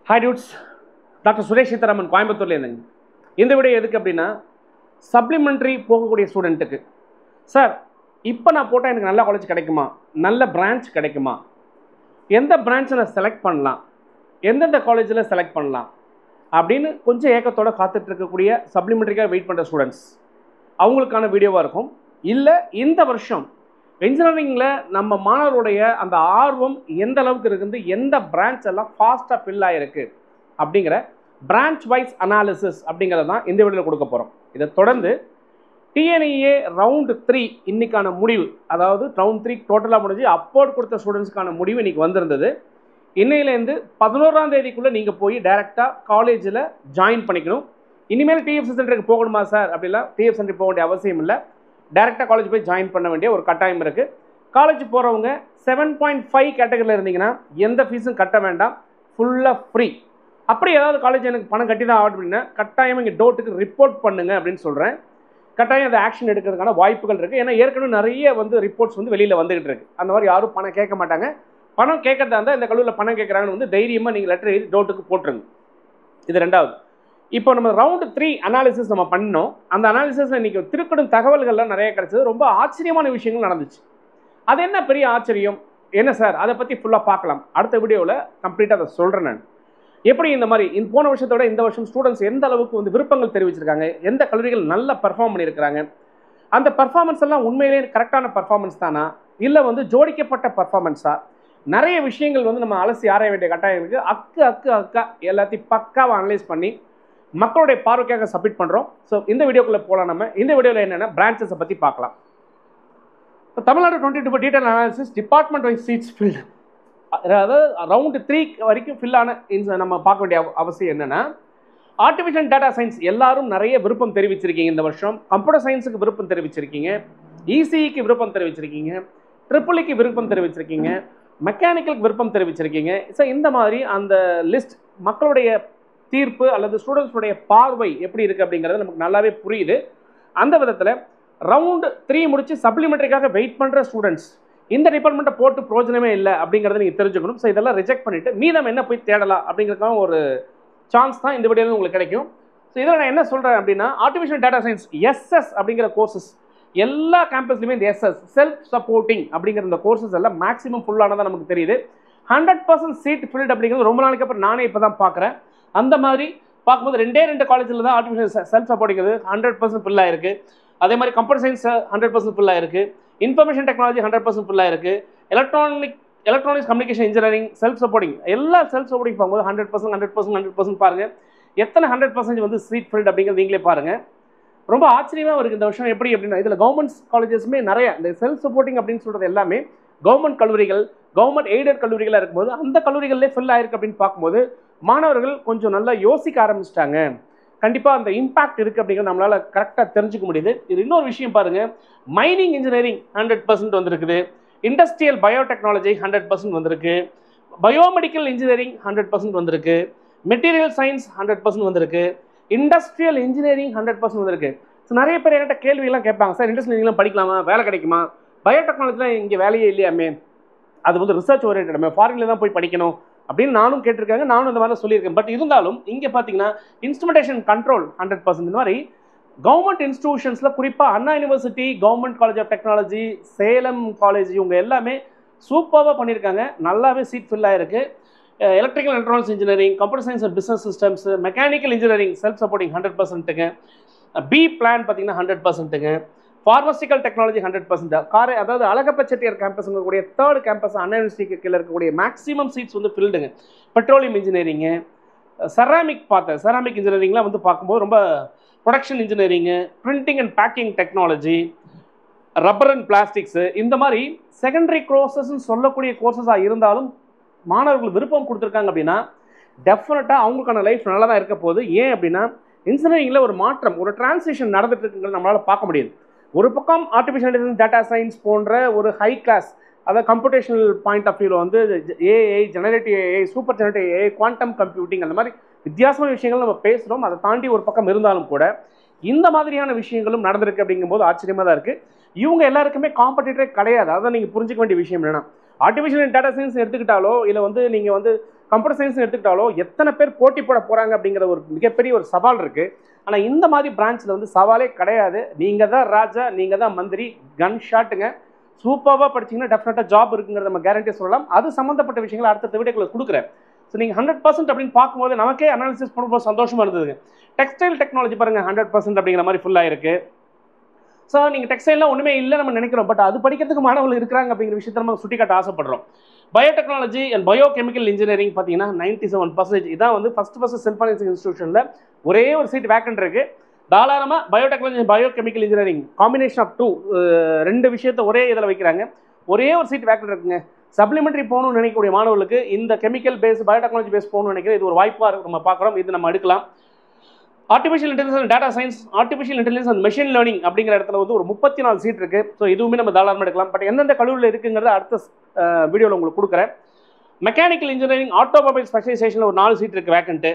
Hi dudes, doctor Suresh Sitharaman கோயம்புத்தூர்ல இருந்துங்க. இந்த வீடியோ எதுக்கு அப்படின்னா, சப்ளிமெண்ட்ரி போகக்கூடிய ஸ்டூடெண்ட்டுக்கு சார் இப்போ நான் போட்டால் எனக்கு நல்ல காலேஜ் கிடைக்குமா, நல்ல பிரான்ச் கிடைக்குமா, எந்த பிரான்ச்சை நான் செலக்ட் பண்ணலாம், எந்தெந்த காலேஜில் செலக்ட் பண்ணலாம் அப்படின்னு கொஞ்சம் ஏக்கத்தோடு காத்துட்டு இருக்கக்கூடிய சப்ளிமெண்ட்ரிக்காக வெயிட் பண்ணுற ஸ்டூடெண்ட்ஸ் அவங்களுக்கான வீடியோவாக இருக்கும். இல்லை இந்த வருஷம் இன்ஜினியரிங்கில் நம்ம மாணவருடைய அந்த ஆர்வம் எந்த அளவுக்கு இருக்குது, எந்த பிரான்ச் எல்லாம் ஃபாஸ்ட்டாக ஃபில் ஆகிருக்கு அப்படிங்கிற பிரான்ச் வைஸ் அனாலிசிஸ் அப்படிங்கிறத தான் இந்த வீடியோவில் கொடுக்க போகிறோம். இதை தொடர்ந்து டிஎன்இஏ ரவுண்ட் 3 இன்னைக்கான முடிவு, அதாவது ரவுண்ட் 3 டோட்டலாக முடிஞ்சு அப்போர்ட் கொடுத்த ஸ்டூடெண்ட்ஸ்க்கான முடிவு இன்னைக்கு வந்திருந்தது. இன்னையிலேருந்து 11ஆம் தேதிக்குள்ளே நீங்கள் போய் டைரெக்டாக காலேஜில் ஜாயின் பண்ணிக்கணும். இனிமேல் டிஎஃப்சி சென்டருக்கு போகணுமா சார் அப்படிலாம் டிஎஃப் சென்டருக்கு போக வேண்டிய அவசியம் இல்லை. டைரெக்டாக காலேஜ் போய் ஜாயின் பண்ண வேண்டிய ஒரு கட்டாயம் இருக்குது. காலேஜ் போகிறவங்க 7.5 கேட்டகரியில் இருந்தீங்கன்னா எந்த ஃபீஸும் கட்ட வேண்டாம், ஃபுல்லாக ஃப்ரீ. அப்படி ஏதாவது காலேஜ் எனக்கு பணம் கட்டி தான் ஆகும் அப்படின்னா கட்டாயம் இங்கே டோட்டுக்கு ரிப்போர்ட் பண்ணுங்க அப்படின்னு சொல்கிறேன். கட்டாயம் அதை ஆக்ஷன் எடுக்கிறதுக்கான வாய்ப்புகள் இருக்குது. ஏன்னா ஏற்கனவே நிறைய ரிப்போர்ட்ஸ் வெளியில் வந்துகிட்டு இருக்கு. அந்த மாதிரி யாரும் பணம் கேட்க மாட்டாங்க. பணம் கேட்கறதா இருந்தால் இந்த கல்லூரியில் பணம் கேட்குறாங்கன்னு தைரியமாக நீங்கள் லெட்டர் எழுதி டோட்டுக்கு போட்டுருங்க. இது ரெண்டாவது. இப்போ நம்ம ரவுண்ட் 3 அனாலிசிஸ் நம்ம பண்ணோம். அந்த அனாலிசிஸில் இன்றைக்கி திருக்கடும் தகவல்கள்லாம் நிறைய கிடச்சிது. ரொம்ப ஆச்சரியமான விஷயங்கள் நடந்துச்சு. அது என்ன பெரிய ஆச்சரியம் என்ன சார், அதை பற்றி ஃபுல்லாக பார்க்கலாம். அடுத்த வீடியோவில் கம்ப்ளீட்டாக அதை சொல்கிறேன். நான் எப்படி இந்த மாதிரி போன வருஷத்தோட இந்த வருஷம் ஸ்டூடெண்ட்ஸ் எந்த அளவுக்கு விருப்பங்கள் தெரிவிச்சிருக்காங்க, எந்த கல்லூரிகள் நல்லா பர்ஃபார்ம் பண்ணியிருக்கிறாங்க, அந்த பர்ஃபார்மன்ஸ் எல்லாம் உண்மையிலேயே கரெக்டான பர்ஃபார்மன்ஸ் தானா, இல்லை ஜோடிக்கப்பட்ட பர்ஃபார்மன்ஸா, நிறைய விஷயங்கள் நம்ம அலசி ஆராய வேண்டிய கட்டாயம் இருக்குது. அக்கா எல்லாத்தையும் பக்காவாக அனலைஸ் பண்ணி மக்களுடைய பார்வைக்காக சப்மிட் பண்ணுறோம். ஸோ இந்த வீடியோக்குள்ளே போகலாம். நம்ம இந்த வீடியோவில் என்னென்ன பிரான்ச்சஸை பற்றி பார்க்கலாம். இப்போ Tamil Nadu 22 detail analysis department wise seats filled, அதாவது ரவுண்ட் 3 வரைக்கும் ஃபில் ஆன நம்ம பார்க்க வேண்டிய அவசியம் என்னென்னா, ஆர்டிஃபிஷியல் டேட்டா சயின்ஸ் எல்லாரும் நிறைய விருப்பம் தெரிவிச்சிருக்கீங்க. இந்த வருஷம் கம்ப்யூட்டர் சயின்ஸுக்கு விருப்பம் தெரிவிச்சிருக்கீங்க, இசிஇக்கு விருப்பம் தெரிவிச்சிருக்கீங்க, ட்ரிபிள்இக்கு விருப்பம் தெரிவிச்சிருக்கீங்க, மெக்கானிக்கலுக்கு விருப்பம் தெரிவிச்சிருக்கீங்க. ஸோ இந்த மாதிரி அந்த லிஸ்ட் மக்களுடைய தீர்ப்பு அல்லது ஸ்டூடெண்ட்ஸுடைய பார்வை எப்படி இருக்குது அப்படிங்கிறது நமக்கு நல்லாவே புரியுது. அந்த விதத்தில் ரவுண்ட் 3 முடிச்சு சப்ளிமெண்ட்ரிக்காக வெயிட் பண்ணுற ஸ்டூடெண்ட்ஸ் இந்த டிபார்ட்மெண்ட்டை போட்டு பிரோஜனமே இல்லை அப்படிங்கிறத நீங்கள் தெரிஞ்சுக்கணும். ஸோ இதெல்லாம் ரிஜெக்ட் பண்ணிவிட்டு மீதம் என்ன போய் தேடலாம் அப்படிங்கிறதுக்கான ஒரு சான்ஸ் தான் இந்த வீடியோவில் உங்களுக்கு கிடைக்கும். ஸோ இதில் நான் என்ன சொல்கிறேன் அப்படின்னா, ஆர்டிஃபிஷியல் டேட்டா சயின்ஸ் எஸ்எஸ் அப்படிங்கிற கோர்சஸ் எல்லா கேம்பஸ்லையுமே இந்த எஸ்எஸ் செல்ஃப் சப்போர்ட்டிங் அப்படிங்கிற இந்த கோர்சஸ் எல்லாம் மேக்ஸிமம் ஃபுல்லானதான் நமக்கு தெரியுது. 100% சீட் ஃபில்ட் அப்படிங்கிறது ரொம்ப நாளைக்கு அப்புறம் நானே இப்போ தான் பார்க்குறேன். அந்த மாதிரி பார்க்கும்போது 2 காலேஜில் தான் ஆர்டிஃபிஷியல் செல்ஃப் சப்போர்ட்டிங்கிறது 100% ஃபுல்லாக இருக்குது. அதே மாதிரி கம்ப்யூட்டர் சயின்ஸ் 100% ஃபுல்லாக இருக்குது, இன்ஃபர்மேஷன் டெக்னாலஜி 100% ஃபுல்லாக இருக்குது, electronics communication engineering self supporting எல்லா செல்ஃப் சப்போர்ட்டிங் பார்க்கும்போது 100% பாருங்கள். எத்தனை 100% சீட் ஃபில்ட் அப்படிங்கிறது நீங்களே பாருங்கள். ரொம்ப ஆச்சரியமாக இருக்குது இந்த வருஷம். எப்படி அப்படின்னா, இதில் கவர்மெண்ட் காலேஜஸுமே நிறைய இந்த செல்ஃப் சப்போர்ட்டிங் அப்படின்னு சொல்கிறது எல்லாமே கவர்மெண்ட் கல்லூரிகள், கவர்மெண்ட் எய்டட் கல்லூரிகளாக இருக்கும்போது அந்த கல்லூரிகளிலே ஃபில் ஆயிருக்கு அப்படின்னு பார்க்கும்போது மாணவர்கள் கொஞ்சம் நல்லா யோசிக்க ஆரம்பிச்சிட்டாங்க. கண்டிப்பாக அந்த இம்பாக்ட் இருக்குது அப்படிங்கிறது நம்மளால் கரெக்டாக தெரிஞ்சுக்க முடியுது. இது இன்னொரு விஷயம் பாருங்கள், மைனிங் இன்ஜினியரிங் 100% வந்திருக்குது, இண்டஸ்ட்ரியல் பயோடெக்னாலஜி 100% வந்திருக்கு, பயோமெடிக்கல் இன்ஜினியரிங் 100% வந்திருக்கு, மெட்டீரியல் சயின்ஸ் 100% வந்திருக்கு, இண்டஸ்ட்ரியல் இன்ஜினியரிங் 100% வந்திருக்கு. ஸோ நிறைய பேர் என்கிட்ட கேள்வியெல்லாம் கேட்பாங்க, சார் இண்டஸ்ட்ரியல் இன்ஜினியரிங் படிக்கலாமா, வேலை கிடைக்குமா, பயோடெக்னாலஜிலாம் இங்கே வேலையே இல்லையாமே, அது ரிசர்ச் ஓரியன்டமே, ஃபாரினில் தான் போய் படிக்கணும் அப்படின்னு நானும் கேட்டிருக்காங்க. நானும் இந்த மாதிரி சொல்லியிருக்கேன். பட் இருந்தாலும் இங்கே பார்த்தீங்கன்னா இன்ஸ்ட்ருமெண்டேஷன் கண்ட்ரோல் 100%. இந்த மாதிரி கவர்மெண்ட் இன்ஸ்டிடியூஷன்ஸில் குறிப்பாக Anna university, government college of technology, Salem college, இவங்க எல்லாமே சூப்பராக பண்ணியிருக்காங்க. நல்லாவே சீட் ஃபில் ஆகிருக்கு. Electrical electronics engineering, computer science and business systems, mechanical engineering self supporting 100%ங்க, பி பிளான் பார்த்தீங்கன்னா 100%ங்க, ஃபார்மசிக்கல் டெக்னாலஜி 100%. அதாவது அழகப்ப செட்டியார் கேம்பஸ் இருக்கக்கூடிய 3rd கேம்பஸ் அண்ணா யூனிவர்சிட்டிக்கு கீழே இருக்கக்கூடிய மேக்ஸிமம் சீட்ஸ் ஃபில்டுங்க. பெட்ரோலியம் இன்ஜினியரிங்கு, செராமிக் இன்ஜினியரிங்லாம் பார்க்கும்போது ரொம்ப production engineering, printing and packing technology, rubber and plastics, இந்த மாதிரி செகண்டரி கோர்சஸ்ன்னு சொல்லக்கூடிய கோர்சஸாக இருந்தாலும் மாணவர்கள் விருப்பம் கொடுத்துருக்காங்க அப்படின்னா டெஃபினட்டாக அவங்களுக்கான லைஃப் நல்லா தான் இருக்க போகுது. ஏன் அப்படின்னா இன்ஜினியரிங்கில் ஒரு மாற்றம், ஒரு டிரான்சிஷன் நடந்துட்டு இருக்குங்கிறது நம்மளால் பார்க்க முடியுது. ஒரு பக்கம் ஆர்டிஃபிஷியல் இன்டெலிஜென்ஸ், டேட்டா சயின்ஸ் போன்ற ஒரு ஹை கிளாஸ், அதாவது கம்ப்யூட்டேஷனல் பாயிண்ட் ஆஃப் வியூவில் AI, generative AI, super generative AI, quantum computing, அந்த மாதிரி வித்தியாசமான விஷயங்கள் நம்ம பேசுகிறோம். அதை தாண்டி ஒரு பக்கம் இருந்தாலும் கூட இந்த மாதிரியான விஷயங்களும் நடந்திருக்கு அப்படிங்கும்போது ஆச்சரியமாக தான் இருக்குது. இவங்க எல்லாருக்குமே காம்படிட்டரே கிடையாது. அதை நீங்கள் புரிஞ்சிக்க வேண்டிய விஷயம் என்னென்னா, ஆர்டிஃபிஷியல் டேட்டா சயின்ஸ் எடுத்துக்கிட்டாலோ இல்லை நீங்கள் கம்ப்யூட்டர் சயின்ஸ் எடுத்துக்கிட்டாலும் எத்தனை பேர் போட்டி போட போகிறாங்க அப்படிங்கிற ஒரு மிகப்பெரிய ஒரு சவால் இருக்குது. ஆனால் இந்த மாதிரி பிரான்ச்சில் வந்து சவாலே கிடையாது. நீங்கள் தான் ராஜா, நீங்கள் தான் மந்திரி, கன் ஷாட்டுங்க. சூப்பராக படிச்சிங்கன்னா டெஃபினட்டாக ஜாப் இருக்குங்கிறத நம்ம கேரண்டியாக சொல்லலாம். அது சம்மந்தப்பட்ட விஷயங்களை அடுத்த வீடியோக்களை கொடுக்குறேன். ஸோ நீங்கள் 100% அப்படின்னு பார்க்கும்போது நமக்கே அனாலிசிஸ் பண்ணும்போது சந்தோஷமாக இருந்ததுங்க. டெக்ஸ்டைல் டெக்னாலஜி பாருங்கள் 100% அப்படிங்கிற மாதிரி ஃபுல்லாக இருக்குது. ஸோ நீங்கள் டெக்ஸ்டைல்லாம் ஒன்றுமே இல்லை நம்ம நினைக்கிறோம், பட் அது படிக்கிறதுக்கு மாணவர்கள் இருக்கிறாங்க அப்படிங்கிற விஷயத்தை நம்ம சுட்டிக்காட்ட ஆசைப்படுறோம். பயோடெக்னாலஜி அண்ட் பயோகெமிக்கல் இன்ஜினியரிங் பார்த்தீங்கன்னா 97%. இதான் வந்து ஃபஸ்ட்டு செல்ஃபைனான்ஸ் இன்ஸ்டியூஷனில் ஒரே ஒரு சீட் வேக்கன்ட் இருக்குது. தாராளமாக biotechnology biochemical engineering combination of 2 ரெண்டு விஷயத்தை ஒரே இதில் வைக்கிறாங்க. ஒரே ஒரு சீட் வேக்கன்ட் இருக்குங்க. சப்ளிமெண்ட்ரி போகணும்னு நினைக்கக்கூடிய மாணவர்களுக்கு இந்த கெமிக்கல் பேஸ் பயோடெக்னாலஜி பேஸ் போகணும்னு நினைக்கிறது இது ஒரு வாய்ப்பாக நம்ம பார்க்குறோம். இது நம்ம எடுக்கலாம். Artificial intelligence and data science, artificial intelligence and machine learning அப்படிங்கிற இடத்துல வந்து ஒரு 34 சீட் இருக்குது. ஸோ இதுவுமே நம்ம தாராளமாக எடுக்கலாம். பட் எந்தெந்த கல்லூரியில் இருக்குங்கிறத அடுத்த வீடியோவில் உங்களுக்கு கொடுக்குறேன். மெக்கானிக்கல் இன்ஜினியரிங் ஆட்டோமொபைல் ஸ்பெஷலைசேஷனில் ஒரு 4 சீட் இருக்குது வேக்கண்ட்டு.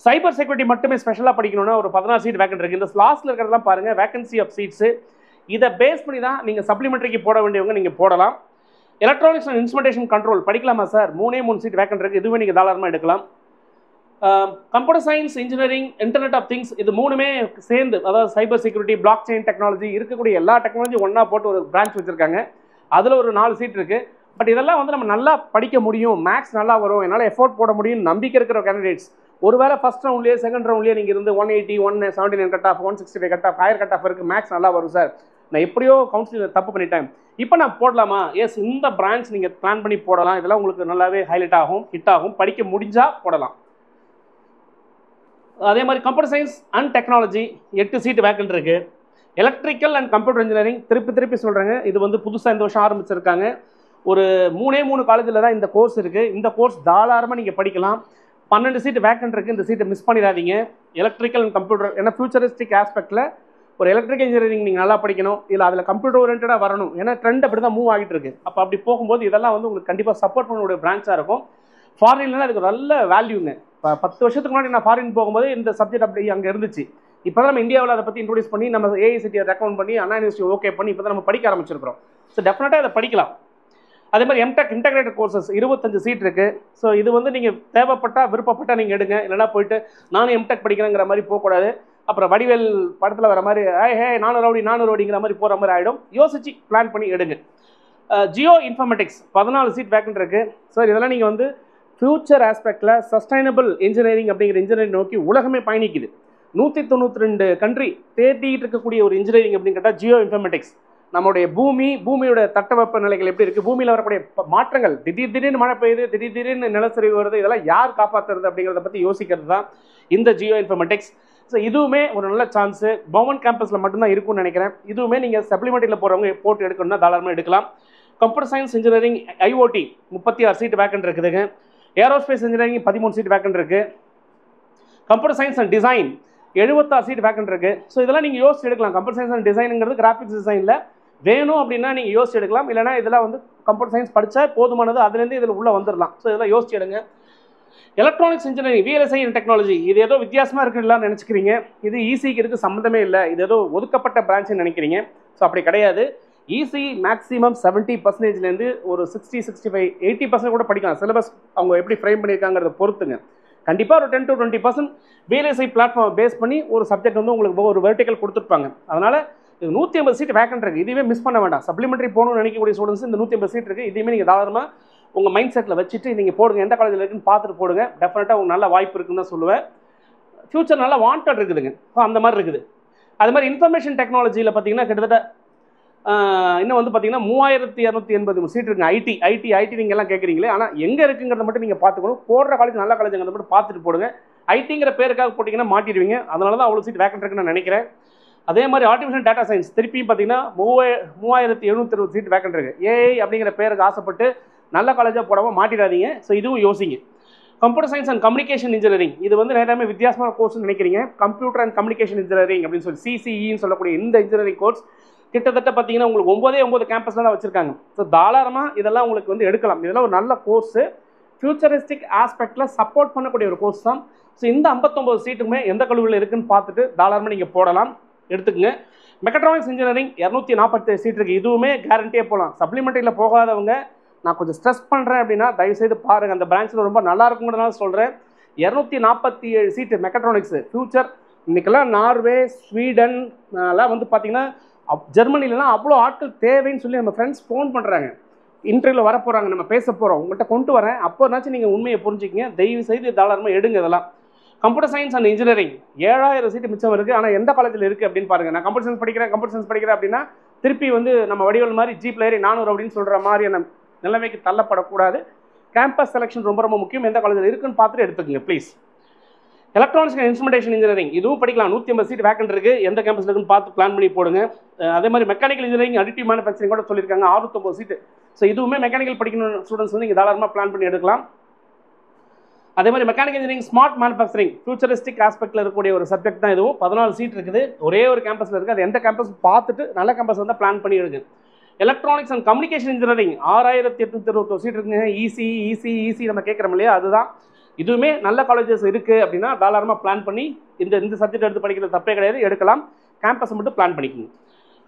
சைபர் செக்யூரிட்டி மட்டுமே ஸ்பெஷலாக படிக்கணும்னா ஒரு 14 சீட் வேக்கண்ட் இருக்குது. இந்த லாஸ்ட்டில் இருக்கிறதெல்லாம் பாருங்கள் வேகன்சி ஆஃப் சீட்ஸு. இதை பேஸ் பண்ணி தான் நீங்கள் சப்ளிமெண்ட்ரிக்கு போட வேண்டியவங்க நீங்கள் போடலாம். எலக்ட்ரானிக்ஸ் அண்ட் இன்ஸ்ட்ருமெண்டேஷன் கண்ட்ரோல் படிக்கலாமா சார்? 3 சீட் வேக்கண்ட் இருக்குது. இதுவே நீங்கள் தாராளமாக எடுக்கலாம். Computer science, engineering, internet of things, இது 3மே சேர்ந்து, அதாவது cyber security, blockchain technology, இருக்கக்கூடிய எல்லா டெக்னாலஜி ஒன்றா போட்டு ஒரு பிரான்ச் வச்சுருக்காங்க. அதில் ஒரு 4 சீட் இருக்குது. பட் இதெல்லாம் வந்து நம்ம நல்லா படிக்க முடியும், மேக்ஸ் நல்லா வரும், என்னால் எஃபோர்ட் போட முடியும் நம்பிக்கை இருக்கிற கேண்டிடேட்ஸ். ஒருவேளை ஃபஸ்ட் ரவுண்ட்லேயே செகண்ட் ரவுண்ட்லேயே நீங்கள் இருந்து 180, 179 cut off, 165 cut off, higher cut off இருக்குது, மேக்ஸ் நல்லா வரும் சார், நான் எப்படியோ கவுன்சிலிங் தப்பு பண்ணிட்டேன், இப்போ நான் போடலாமா? எஸ், இந்த பிரான்ச் நீங்கள் பிளான் பண்ணி போடலாம். இதெல்லாம் உங்களுக்கு நல்லாவே ஹைலைட் ஆகும், ஹிட் ஆகும், படிக்க முடிஞ்சால் போடலாம். அதே மாதிரி computer science and technology 8 seat vacant இருக்குது. எலக்ட்ரிக்கல் அண்ட் கம்ப்யூட்டர் இன்ஜினியரிங் திருப்பி சொல்கிறேங்க, இது வந்து புதுசாக இந்த வருஷம் ஆரம்பிச்சிருக்காங்க. ஒரு 3 காலேஜில் தான் இந்த கோர்ஸ் இருக்குது. இந்த கோர்ஸ் தாராளமாக நீங்கள் படிக்கலாம். 12 சீட் வேக்கன்ட் இருக்குது. இந்த சீட்டை மிஸ் பண்ணிடாதீங்க. எலக்ட்ரிக்கல் அண்ட் கம்ப்யூட்டர், ஏன்னா ஃபியூச்சரிஸ்டிக் ஆஸ்பெக்டில் ஒரு எலக்ட்ரிக்கல் இன்ஜினியரிங் நீங்கள் நல்லா படிக்கணும், இல்லை அதில் கம்ப்யூட்டர் ஓரியன்டாக வரணும். ஏன்னா ட்ரெண்ட் அப்படி தான் மூவ் ஆகிட்டு இருக்கு. அப்போ அப்படி போகும்போது இதெல்லாம் வந்து உங்களுக்கு கண்டிப்பாக சப்போர்ட் பண்ணக்கூடிய பிரான்ச்சாக இருக்கும். ஃபாரின்லாம் அதுக்கு நல்ல வேல்யூங்க. இப்போ 10 வருஷத்துக்கு முன்னாடி நான் ஃபாரின் போகும்போது இந்த சப்ஜெக்ட் அப்படி அங்கே இருந்துச்சு. இப்போ தான் நம்ம இந்தியாவில் அதை பற்றி இன்ட்ரோடியூஸ் பண்ணி நம்ம ஏஐசிடியை ரெக்கமெண்ட் பண்ணி அண்ணா யூனிவர்சிட்டி ஓகே பண்ணி இப்போ தான் நம்ம படிக்க ஆரம்பிச்சிருக்கிறோம். ஸோ டெஃபினட்டாக அதை படிக்கலாம். அதே மாதிரி எம்டெக் இன்டெகிரேட்டட் கோர்சஸ் 25 சீட் இருக்குது. ஸோ இது வந்து நீங்கள் தேவைப்பட்டால் விருப்பப்பட்டால் நீங்கள் எடுங்க, இல்லைனா போயிட்டு நானும் எம்டெக் படிக்கிறேங்கிற மாதிரி போகக்கூடாது. அப்புறம் வடிவேல் படத்தில் வர மாதிரி நானும் ரவுடிங்கிற மாதிரி போகிற மாதிரி ஆகிடும். யோசிச்சு பிளான் பண்ணி எடுங்க. ஜியோ இன்ஃபர்மேட்டிக்ஸ் 14 சீட் வேக்கன்ட் இருக்குது. ஸோ இதெல்லாம் நீங்கள் வந்து ஃபியூச்சர் ஆஸ்பெக்டில் சஸ்டைனபிள் இன்ஜினியரிங் அப்படிங்கிற இன்ஜினியரிங் நோக்கி உலகமே பயணிக்குது. 192 கண்ட்ரி தேடிட்டு இருக்கக்கூடிய ஒரு இன்ஜினியரிங் அப்படின்னு கேட்டால் ஜியோ இன்ஃபர்மேட்டிக்ஸ். நம்மளுடைய பூமியோட தட்பவெப்ப நிலைகள் எப்படி இருக்குது, பூமியில் வரக்கூடிய மாற்றங்கள், திடீர்னு மழை பெய்யுது, திடீர்னு நிலச்சரிவு வருது, இதெல்லாம் யார் காப்பாற்றுறது அப்படிங்கிறத பற்றி யோசிக்கிறது தான் இந்த ஜியோ இன்ஃபர்மேட்டிக்ஸ். ஸோ இதுவுமே ஒரு நல்ல சான்ஸு. கவர்மெண்ட் கேம்பஸில் மட்டும்தான் இருக்கும்னு நினைக்கிறேன். இதுவுமே நீங்கள் சப்ளிமெண்ட்ரியில் போகிறவங்க போட்டு எடுக்கணும்னா தாராளமாக எடுக்கலாம். Computer science engineering IoT 36 seat vacant இருக்குதுங்க. ஏரோஸ்பேஸ் இன்ஜினியரிங் 13 சீட் வேக்கன்ட் இருக்குது. Computer science and design 76 seat vacant இருக்குது. ஸோ இதெல்லாம் நீங்கள் யோசிச்சு எடுக்கலாம். கம்ப்யூட்டர் சயின்ஸ் அண்ட் டிசைனுங்கிறது கிராஃபிக்ஸ் டிசைனில் வேணும் அப்படின்னா நீங்கள் யோசிச்சு எடுக்கலாம். இல்லைனா இதெல்லாம் வந்து கம்ப்யூட்டர் சயின்ஸ் படித்தா போதுமானது, அதுலேருந்து இதில் உள்ளே வந்துடலாம். ஸோ இதெல்லாம் யோசிச்சு எடுங்க. Electronics engineering VLSI and technology, இது ஏதோ வித்தியாசமாக இருக்குன்னு நினச்சிக்கிறீங்க. இது ஈஸிக்கு இதுக்கு சம்மந்தமே இல்லை, இது ஏதோ ஒதுக்கப்பட்ட பிரான்ச்சுன்னு நினைக்கிறீங்க. ஸோ அப்படி கிடையாது. ஈஸி மேக்ஸிமம் 70%லேருந்து ஒரு 60, 65, 80% கூட படிக்கலாம். சிலபஸ் அவங்க எப்படி ஃப்ரேம் பண்ணியிருக்காங்கிறத பொறுத்துங்க. கண்டிப்பாக ஒரு 10 to 20% விஎல்எஸ்ஐ பிளாட்ஃபார்ம் பேஸ் பண்ணி ஒரு சப்ஜெக்ட் வந்து உங்களுக்கு ஒரு வெர்டிக்கல் கொடுத்துருப்பாங்க. அதனால் இது 150 சீட் வேக்கன்ட் இருக்குது. இதுவே மிஸ் பண்ண வேண்டாம். சப்ளிமெண்ட்ரி போகணும்னு நினைக்கக்கூடிய ஸ்டூடெண்ட்ஸ் இந்த 150 சீட் இருக்குது. இதுவுமே நீங்கள் தாராளமாக உங்கள் மைண்ட் செட்டில் வச்சுட்டு நீங்கள் போடுங்க. எந்த காலேஜில் இருக்குன்னு பார்த்துட்டு போடுங்க. டெஃபினட்டாக உங்களுக்கு நல்ல வாய்ப்பு இருக்குன்னு தான் சொல்லுவேன். ஃபியூச்சர் நல்லா வாண்டட் இருக்குதுங்க. ஸோ அந்த மாதிரி இருக்குது. அது மாதிரி இன்ஃபர்மேஷன் டெக்னாலஜியில் பார்த்தீங்கன்னா கிட்டத்தட்ட இன்னும் வந்து பார்த்தீங்கன்னா 3280 சீட் இருக்குங்க. ஐடி நீங்கள் எல்லாம் கேட்குறீங்களே, ஆனால் எங்கே இருக்குங்கிறத மட்டும் நீங்கள் பார்த்துக்கணும். போடுற காலேஜ் நல்ல காலேஜுங்கிறத மட்டும் பார்த்துட்டு போடுங்க. ஐடிங்கிற பேருக்காக போட்டிங்கன்னா மாட்டிடுவீங்க. அதனால தான் அவ்வளோ சீட் வேக்கன்ட் இருக்குன்னு நான் நினைக்கிறேன். அதே மாதிரி ஆர்டிஃபிஷியல் டேட்டா சயின்ஸ் திருப்பியும் பார்த்தீங்கன்னா 3760 சீட் வேக்கன்ட் இருக்குது. ஏஐ அப்படிங்கிற பேருக்கு ஆசைப்பட்டு நல்ல காலேஜாக போடாமல் மாட்டிடாதீங்க. ஸோ இதுவும் யோசிங்க. Computer science and communication engineering, இது வந்து நிறைய வித்தியாசமான கோர்ஸ்னு நினைக்கிறீங்க. கம்ப்யூட்டர் அண்ட் கம்யூனிகேஷன் இன்ஜினியரிங் அப்படின்னு சொல்லி சிசிஇன்னு சொல்லக்கூடிய இந்த இன்ஜினியரிங் கோர்ஸ் கிட்டத்தட்ட பார்த்தீங்கன்னா உங்களுக்கு 9 கேம்பஸில் தான் வச்சுருக்காங்க. ஸோ தாராளமாக இதெல்லாம் உங்களுக்கு வந்து எடுக்கலாம். இதெல்லாம் ஒரு நல்ல கோர்ஸு. ஃபியூச்சரிஸ்டிக் ஆஸ்பெக்டில் சப்போர்ட் பண்ணக்கூடிய ஒரு கோர்ஸ் தான். ஸோ இந்த 59 சீட்டுமே எந்த கல்லூரியில் இருக்குன்னு பார்த்துட்டு தாராளமாக நீங்கள் போடலாம், எடுத்துக்கங்க. மெக்கட்ரானிக்ஸ் இன்ஜினியரிங் 247 சீட் இருக்குது. இதுவுமே கேரண்டியாக போகலாம். சப்ளிமெண்ட்ரியில் போகாதவங்க நான் கொஞ்சம் ஸ்ட்ரெஸ் பண்ணுறேன் அப்படின்னா தயவுசெய்து பாருங்கள், அந்த பிரான்ச்சில் ரொம்ப நல்லா இருக்குங்கிறதுனால சொல்கிறேன். 247 சீட்டு மெக்கட்ரானிக்ஸு ஃபியூச்சர். இன்றைக்கெல்லாம் நார்வே, ஸ்வீடன் எல்லாம் வந்து பார்த்திங்கன்னா ஜெர்மனிலலாம் அவ்வளோ ஆட்கள் தேவைன்னு சொல்லி நம்ம ஃப்ரெண்ட்ஸ் ஃபோன் பண்ணுறாங்க. இன்டர்வியூவில் வர போகிறாங்க, நம்ம பேச போகிறோம், உங்கள்கிட்ட கொண்டு வரேன், அப்போனாச்சும் நீங்கள் உண்மையை புரிஞ்சுக்கிங்க. தயவு செய்து தாராளமாக எடுங்க. இதெல்லாம் கம்ப்யூட்டர் சயின்ஸ் அண்ட் இன்ஜினியரிங் 7000 சீட்டு மிச்சம் இருக்குது. ஆனால் எந்த காலேஜில் இருக்குது அப்படின்னு பாருங்கள். நான் கம்ப்யூட்டர் சயின்ஸ் படிக்கிறேன் அப்படின்னா திருப்பி வந்து நம்ம வடிவல் மாதிரி ஜீப்ல ஏறி 400 அப்படின்னு சொல்கிற மாதிரியான நிலைமைக்கு தள்ளப்படக்கூடாது. கேம்பஸ் செலெக்ஷன் ரொம்ப ரொம்ப முக்கியம். எந்த காலேஜில் இருக்குன்னு பார்த்துட்டு எடுத்துக்கங்க please. Electronics and instrumentation engineering இதுவும் படிக்கலாம். 150 சீட் வேக்கன்ட் இருக்குது. எந்த கேம்பஸ் இருக்குன்னு பார்த்து பிளான் பண்ணி போடுங்க. அதே மாதிரி மெக்கானிக்கல் இன்ஜினியரிங் அடிட்டிவ் மேனுஃபேக்சரிங் கூட சொல்லியிருக்காங்க 609 சீட்டு. ஸோ இதுவுமே மெக்கானிக்கல் படிக்கணும் ஸ்டூடெண்ட்ஸ் வந்து இங்கே தாராளமாக பிளான் பண்ணி எடுக்கலாம். அதே மாதிரி mechanical engineering smart manufacturing futuristic ஆஸ்பெக்டில் இருக்கக்கூடிய ஒரு சப்ஜெக்ட் தான் இதுவும். 14 சீட் இருக்குது. ஒரே ஒரு கேம்பஸில் இருக்குது. அது எந்த கேம்பஸ் பார்த்துட்டு நல்ல கேம்பஸ் வந்து பிளான் பண்ணி எடுங்க. Electronics and communication engineering 6821 seat இருக்குங்க. ஈசி நம்ம கேட்குறோம் இல்லையா, அதுதான். இதுவுமே நல்ல காலேஜஸ் இருக்குது அப்படின்னா தாராளமாக பிளான் பண்ணி இந்த சப்ஜெக்ட் எடுத்து படிக்கிறது தப்பே கிடையாது, எடுக்கலாம். கேம்பஸை மட்டும் பிளான் பண்ணிக்கோங்க.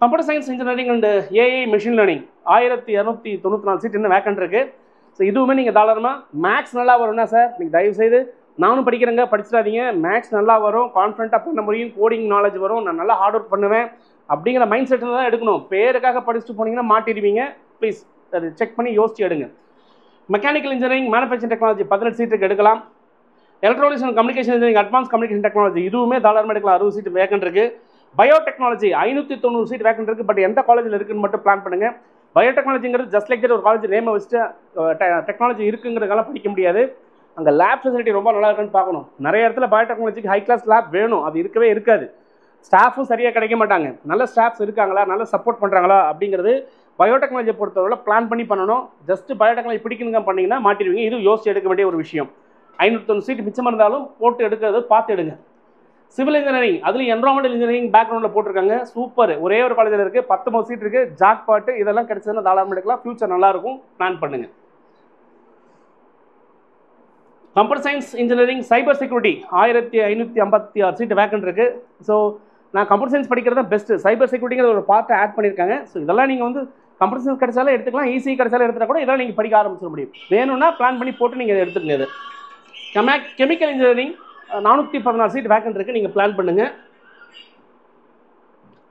Computer science engineering and AI machine learning 1294 seat இன்னும் வேக்கன்ட் இருக்குது. ஸோ இதுவுமே நீங்கள் தாராளமாக மேக்ஸ் நல்லா வரும்னா சார் நீங்கள் தயவுசெய்து நானும் படிக்கிறேங்க படிச்சிடாதீங்க, மேக்ஸ் நல்லா வரும், கான்ஃபிடண்ட்டாக பண்ண முடியும், கோடிங் நாலேஜ் வரும், நான் நல்லா ஹார்ட் ஒர்க் பண்ணுவேன் அப்படிங்கிற மைண்ட் செட்டில் தான் எடுக்கணும். பேருக்காக படிச்சுட்டு போனீங்கன்னா மாட்டிடுவீங்க. ப்ளீஸ் அது செக் பண்ணி யோசிச்சு எடுங்க. மெக்கானிக்கல் இன்ஜினியரிங் மேனுஃபேக்சரிங் டெக்னாலஜி 18 சீட்டுக்கு எடுக்கலாம். Electronics and communication engineering advance communication technology இதுவுமே தாராளமாக எடுக்கலாம். 60 சீட் வேக்கன்ட் இருக்குது. பயோடெக்னாலஜி 590 சீட் வேக்கன்ட் இருக்குது. பட் எந்த காலேஜில் இருக்குன்னு மட்டும் பிளான் பண்ணுங்கள். பயோடெக்னாலஜிங்கிறது ஜஸ்ட் லைக் ஒரு காலேஜ் நேமை வச்சுட்டு டெக்னாலஜி இருக்குங்கிறதுனால படிக்க முடியாது. அங்கே லேப் ஃபெசிலிட்டி ரொம்ப நல்லா இருக்குன்னு பார்க்கணும். நிறைய இடத்துல பயோடெக்னாலஜிக்கு ஹை கிளாஸ் லேப் வேணும், அது இருக்கவே இருக்காது. ஸ்டாஃபும் சரியாக கிடைக்க மாட்டாங்க. நல்ல ஸ்டாஃப்ஸ் இருக்காங்களா, நல்ல சப்போர்ட் பண்ணுறாங்களா அப்படிங்கிறது பயோடெக்னாலஜியை பொறுத்தவரை பிளான் பண்ணி பண்ணணும். ஜஸ்ட் பயோடெக்னாலஜி பிடிக்கணுங்க பண்ணிங்கன்னா மாட்டிடுவீங்க. இது யோசிச்சு எடுக்க வேண்டிய ஒரு விஷயம். 590 சீட் மிச்சம் இருந்தாலும் போட்டு எடுக்கிறது பார்த்து எடுங்க. சிவில் இன்ஜினியரிங் அதுலேயும் என்வரான்மெண்டல் இன்ஜினியரிங் பேக்ரவுண்டில் போட்டிருக்காங்க. சூப்பர். ஒரே ஒரு காலேஜில் இருக்குது. 19 சீட் இருக்குது. ஜாக் பாட்டு இதெல்லாம் கிடைச்சதுன்னா தாராளமாக எடுக்கலாம். ஃபியூச்சர் நல்லாயிருக்கும். பிளான் பண்ணுங்கள். Computer science engineering cyber security 1556 seat vacant இருக்குது. ஸோ நான் கம்ப்யூட்டர் சயின்ஸ் படிக்கிறது தான் பெஸ்ட்டு. சைபர் செக்யூரிட்டிங்கிற ஒரு பார்ட்டை ஆட் பண்ணியிருக்காங்க. ஸோ இதெல்லாம் நீங்கள் வந்து கம்ப்யூட்டர் சயின்ஸ் கிடைச்சாலும் எடுத்துக்கலாம், ஈஸி கிடைச்சாலும் எடுத்துகிட்டா கூட இதெல்லாம் நீங்கள் படிக்க ஆரம்பிச்சிட முடியும். வேணும்னா பிளான் பண்ணி போட்டு நீங்கள் எடுத்துக்கங்க. இது கெமிக்கல் இன்ஜினியரிங் 414 சீட் வேக்கன்ட் இருக்குது. நீங்கள் பிளான் பண்ணுங்கள்.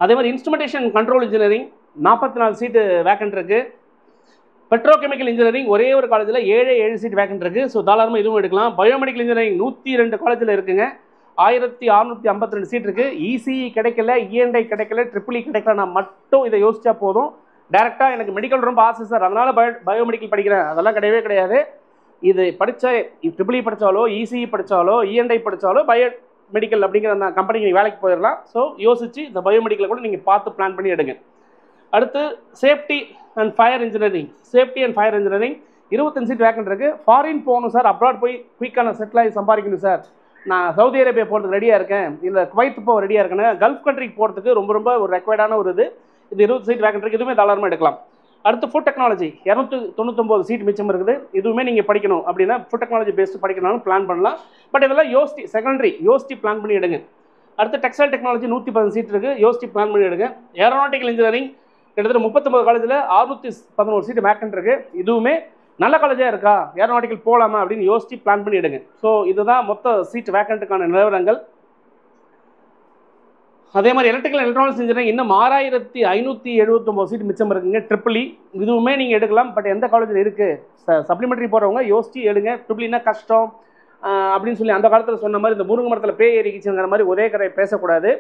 அதே மாதிரி இன்ஸ்ட்ருமெண்டேஷன் கண்ட்ரோல் இன்ஜினியரிங் 44 சீட்டு வேக்கன்ட் இருக்குது. பெட்ரோகெமிக்கல் இன்ஜினியரிங் ஒரே ஒரு காலேஜில் 7 சீட் வேக்கன்ட் இருக்குது. ஸோ தாராளமாக இதுவும் எடுக்கலாம். பயோமெடிக்கல் இன்ஜினியரிங் 102 காலேஜில் இருக்குங்க. 1652 சீட் இருக்குது. இசிஇ கிடைக்கல, இஎன்ஐ கிடைக்கல, ட்ரிபிள் கிடைக்கல, நான் மட்டும் இதை யோசிச்சா போதும். டேரெக்டாக எனக்கு மெடிக்கல் ரொம்ப ஆசை சார், அதனால் பயோமெடிக்கல் படிக்கிறேன், அதெல்லாம் கிடையவே கிடையாது. இது படித்தா ட்ரிபிள் படித்தாலோ, இசிஇ படித்தாலோ, இஎன்ஐ படித்தாலோ பயோ மெடிக்கல் அப்படிங்கிற அந்த கம்பெனிக்கு வேலைக்கு போயிடலாம். ஸோ யோசிச்சு இந்த பயோமெடிக்கலை கூட நீங்கள் பார்த்து பிளான் பண்ணி எடுங்க. அடுத்து safety and fire engineering 25 seat vacant இருக்குது. ஃபாரின் போகணும் சார், அப்ராட் போய் குயிக்கான செட்டில் ஆகி சம்பாதிக்கணும் சார், நான் சவுதி அரேபியா போகிறதுக்கு ரெடியாக இருக்கேன், இல்லை குவைத் போக ரெடியாக இருக்கேன், கல்ஃப் கண்ட்ரிக்கு போகிறதுக்கு ரொம்ப ஒரு ரெக்வயர்டான ஒரு இது 20 சீட் வேக்கன்ட் இருக்குது. இதுவுமே தாராளமாக எடுக்கலாம். அடுத்து ஃபுட் டெக்னாலஜி 299 சீட் மிச்சம் இருக்குது. இதுவுமே நீங்கள் படிக்கணும் அப்படின்னா ஃபுட் டெக்னாலஜி பேஸ்டு படிக்கணும்னு பிளான் பண்ணலாம். பட் இதெல்லாம் யோசிச்சு பிளான் பண்ணி எடுங்க. அடுத்து டெக்ஸ்டைல் டெக்னாலஜி 110 சீட் இருக்குது. யோசிச்சு பிளான் பண்ணி எடுங்க. ஏரோநாட்டிக்கல் இன்ஜினியரிங் கிட்டத்தட்ட 39 காலேஜில் 611 சீட் வேக்கன்ட் இருக்குது. இதுவுமே நல்ல காலேஜாக இருக்கா, ஏரோநாட்டிக்கல் போகலாமா அப்படின்னு யோசிச்சு பிளான் பண்ணி எடுங்க. ஸோ இதுதான் மொத்த சீட் வேக்கண்ட்டுக்கான நிலவரங்கள். அதே மாதிரி எலக்ட்ரிக்கல் எலக்ட்ரானிக்ஸ் இன்ஜினியரிங் இன்னும் 6579 சீட் மிச்சம் இருக்குங்க. ட்ரிபிள் இதுவுமே நீங்கள் எடுக்கலாம். பட் எந்த காலேஜில் இருக்குது, சப்ளிமெண்ட்ரி போகிறவங்க யோசிச்சு எடுங்க. ட்ரிபிள்னா கஷ்டம் அப்படின்னு சொல்லி அந்த காலத்தில் சொன்ன மாதிரி இந்த முருங்கை மரத்தில் பேய் ஏறிக்கிச்சுங்கிற மாதிரி ஒரே கரை பேசக்கூடாது.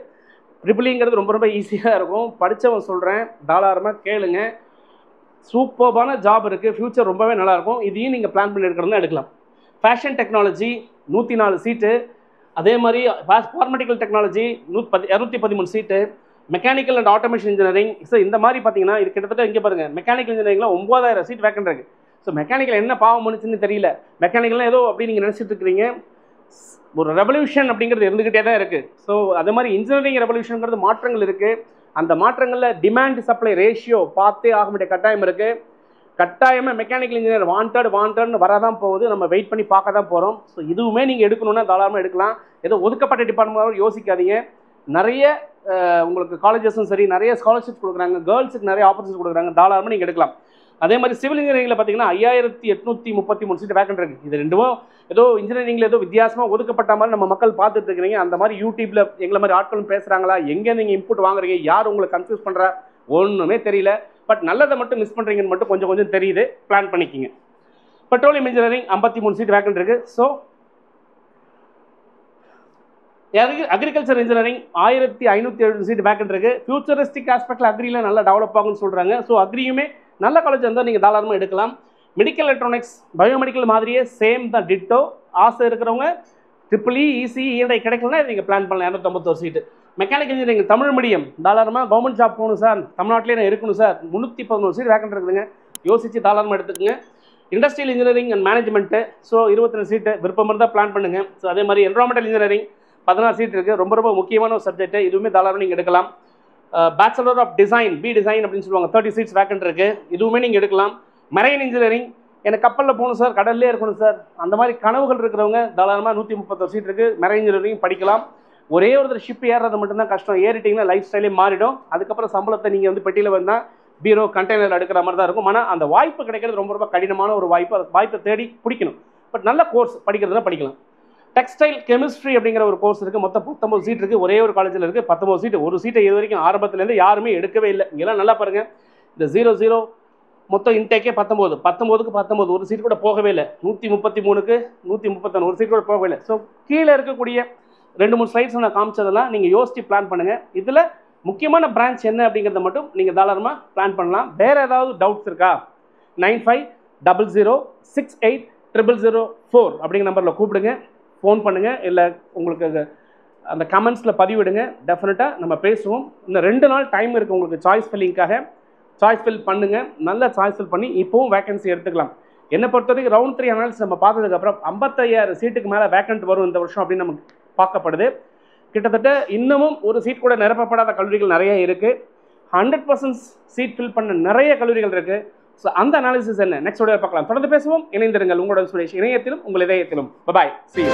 ட்ரிபிள்ங்கிறது ரொம்ப ஈஸியாக இருக்கும். படித்தவன் சொல்கிறேன், தாராளமாக கேளுங்க. சூப்பர்பான ஜாப் இருக்குது, ஃப்யூச்சர் ரொம்பவே நல்லாயிருக்கும். இதையும் நீங்கள் பிளான் பண்ணி எடுக்கிறதுனா எடுக்கலாம். Fashion technology 104 seat. அதே மாதிரி pharmaceutical technology 213 seat. Mechanical and automation engineering. So இந்த மாதிரி பார்த்தீங்கன்னா இது கிட்டத்தட்ட இங்கே பாருங்கள், மெக்கானிக்கல் இன்ஜினியரிங்கில் 9000 சீட் வேக்கன்ட் இருக்குது. ஸோ மெக்கானிக்கல் என்ன பாவம் பண்ணுச்சுன்னு தெரியல. மெக்கானிக்கல்லாம் ஏதோ அப்படி நீங்கள் நினச்சிட்டு இருக்கிறீங்க. ஒரு ரெவல்யூஷன் அப்படிங்கிறது இருந்துக்கிட்டே தான் இருக்குது. ஸோ அதே மாதிரி இன்ஜினியரிங் ரெவல்யூஷனுங்கிறது மாற்றங்கள் இருக்குது. அந்த மாற்றங்களில் டிமாண்ட் சப்ளை ரேஷியோ பார்த்தே ஆக வேண்டிய கட்டாயம் இருக்குது. கட்டாயமாக மெக்கானிக்கல் இன்ஜினியர் வாண்டட்னு வரதான் போகுது. நம்ம வெயிட் பண்ணி பார்க்க தான் போகிறோம். ஸோ இதுவுமே நீங்கள் எடுக்கணுன்னா தாராளமாக எடுக்கலாம். ஏதோ ஒதுக்கப்பட்ட டிபார்ட்மெண்ட் யோசிக்காதீங்க. நிறைய உங்களுக்கு காலேஜஸும் சரி நிறைய ஸ்காலர்ஷிப் கொடுக்குறாங்க, கேர்ள்ஸுக்கு நிறைய ஆப்பர்ச்சுனிட்டி கொடுக்குறாங்க, தாராளமாக நீங்கள் எடுக்கலாம். அதே மாதிரி சிவில் இன்ஜினியரிங்கில் பார்த்தீங்கன்னா 5833 சீட் வேக்கன்ட் இருக்குது. இது ரெண்டும் ஏதோ இன்ஜினியரிங்கில் ஏதோ வித்தியாசமாக ஒதுக்கப்பட்ட மாதிரி நம்ம மக்கள் பார்த்துட்டு இருக்கிறீங்க. அந்த மாதிரி யூடியூப்பில் எங்களை மாதிரி ஆட்களும் பேசுகிறாங்களா, எங்கே நீங்கள் இன்புட் வாங்குறீங்க, யார் உங்களை கன்ஃபியூஸ் பண்ணுறா, ஒன்றுமே தெரியல. பட் நல்லதை மட்டும் மிஸ் பண்ணுறீங்கன்னு மட்டும் கொஞ்சம் கொஞ்சம் தெரியுது. பிளான் பண்ணிக்கிங்க. பெட்ரோலியம் இன்ஜினியரிங் 53 சீட் வேக்கன்ட் இருக்குது. So agriculture engineering 1570 seat vacant இருக்குது. ஃபியூச்சரிஸ்டிக் ஆஸ்பெக்டில் அக்ரியில் நல்லா டெவலப் ஆகும்னு சொல்கிறாங்க. ஸோ அக்ரியுமே நல்ல காலேஜ் இருந்தால் நீங்கள் தாராளமாக எடுக்கலாம். மெடிக்கல் எலக்ட்ரானிக்ஸ் பயோமெடிக்கல் மாதிரியே சேம் தான், டிட்டோ. ஆசை இருக்கிறவங்க ட்ரிபிள் இசி இஎன்ஐ கிடைக்கலன்னா நீங்கள் பிளான் பண்ணலாம். 251 சீட்டு. மெக்கானிக்கல் இன்ஜினியரிங் தமிழ் மீடியம் தாராளமாக கவர்மெண்ட் ஜாப் போகணும் சார், தமிழ்நாட்டிலே நான் இருக்கணும் சார், 311 சீட் வேக்கன்ட் இருக்குதுங்க. யோசித்து தாராளமாக எடுத்துக்கோங்க. Industrial engineering and management so 22 சீட்டு. விருப்பம் இருந்தால் பிளான் பண்ணுங்கள். ஸோ அதே மாதிரி என்வரான்மெண்டல் இன்ஜினியரிங் 14 சீட் இருக்குது. ரொம்ப ரொம்ப முக்கியமான ஒரு சப்ஜெக்ட். இதுவுமே தாராளமாக நீங்கள் எடுக்கலாம். Bachelor of design B design அப்படின்னு சொல்லுவாங்க, 30 சீட்ஸ் வேக்கன்ட் இருக்குது. இதுவுமே நீங்கள் எடுக்கலாம். மெரைன் இன்ஜினியரிங் எனக்கு கப்பலில் போகணும் சார், கடல்லே இருக்கணும் சார், அந்த மாதிரி கனவுகள் இருக்கிறவங்க தாராளமாக 131 சீட் இருக்குது. மெரைன் இன்ஜினியரிங் படிக்கலாம். ஒரே ஒரு ஷிப் ஏறுறது மட்டும்தான் கஷ்டம். ஏறிட்டிங்கன்னா லைஃப் ஸ்டைலே மாறிடும். அதுக்கப்புறம் சம்பளத்தை நீங்கள் வந்து பெட்டியில் வந்தால் பீரோ கண்டெய்னர் எடுக்கிற மாதிரி தான் இருக்கும். ஆனால் அந்த வாய்ப்பு கிடைக்கிறது ரொம்ப ரொம்ப கடினமான ஒரு வாய்ப்பு. அந்த வாய்ப்பை தேடி பிடிக்கணும். பட் நல்ல கோர்ஸ் படிக்கிறதுனா படிக்கலாம். டெக்ஸ்டைல் கெமிஸ்ட்ரி அப்படிங்கிற ஒரு கோர்ஸ் இருக்குது. மொத்தம் 19 சீட் இருக்குது. ஒரே ஒரு காலேஜில் இருக்குது. 19 சீட்டு. ஒரு சீட்டை இது வரைக்கும் ஆரம்பத்துலேருந்து யாருமே எடுக்கவே இல்லை. இங்கெல்லாம் நல்லா பாருங்கள். இந்த 00 மொத்தம் இன்டேக்கே 19. 19க்கு 19 ஒரு சீட் கூட போகவே இல்லை. 133க்கு 131 ஒரு சீட் கூட போகவே இல்லை. ஸோ கீழே இருக்கக்கூடிய 2-3 ஸ்லைட்ஸ் நான் காமிச்சதெல்லாம் நீங்கள் யோசித்து பிளான் பண்ணுங்கள். இதில் முக்கியமான பிரான்ச் என்ன அப்படிங்கிறத மட்டும் நீங்கள் தாராளமாக பிளான் பண்ணலாம். வேறு ஏதாவது டவுட்ஸ் இருக்கா? 9500680004 அப்படிங்கிற நம்பரில் கூப்பிடுங்க, ஃபோன் பண்ணுங்கள், இல்லை உங்களுக்கு அந்த கமெண்ட்ஸில் பதிவிடுங்க. டெஃபினட்டாக நம்ம பேசுவோம். இன்னும் 2 நாள் டைம் இருக்குது உங்களுக்கு சாய்ஸ் ஃபில்லிங்காக. சாய்ஸ் ஃபில் பண்ணுங்கள். நல்ல சாய்ஸ் ஃபில் பண்ணி இப்போவும் வேகன்சி எடுத்துக்கலாம். என்னை பொறுத்த வரைக்கும் ரவுண்ட் 3 அனாலிசிஸ் நம்ம பார்த்ததுக்கப்புறம் 55,000 சீட்டுக்கு மேலே வேக்கன்ட் வரும் இந்த வருஷம் அப்படின்னு நமக்கு பார்க்கப்படுது. கிட்டத்தட்ட இன்னமும் ஒரு சீட் கூட நிரப்பப்படாத கல்லூரிகள் நிறைய இருக்குது. 100% சீட் ஃபில் பண்ண நிறைய கல்லூரிகள் இருக்குது. ஸோ அந்த அனாலிசிஸ் என்ன நெக்ஸ்ட் வீடியோ பார்க்கலாம். தொடர்ந்து பேசுவோம். இணைந்திருங்கள். உங்களோட சுரேஷ், இணையத்திலும் உங்கள் இதயத்திலும். பாய். See you.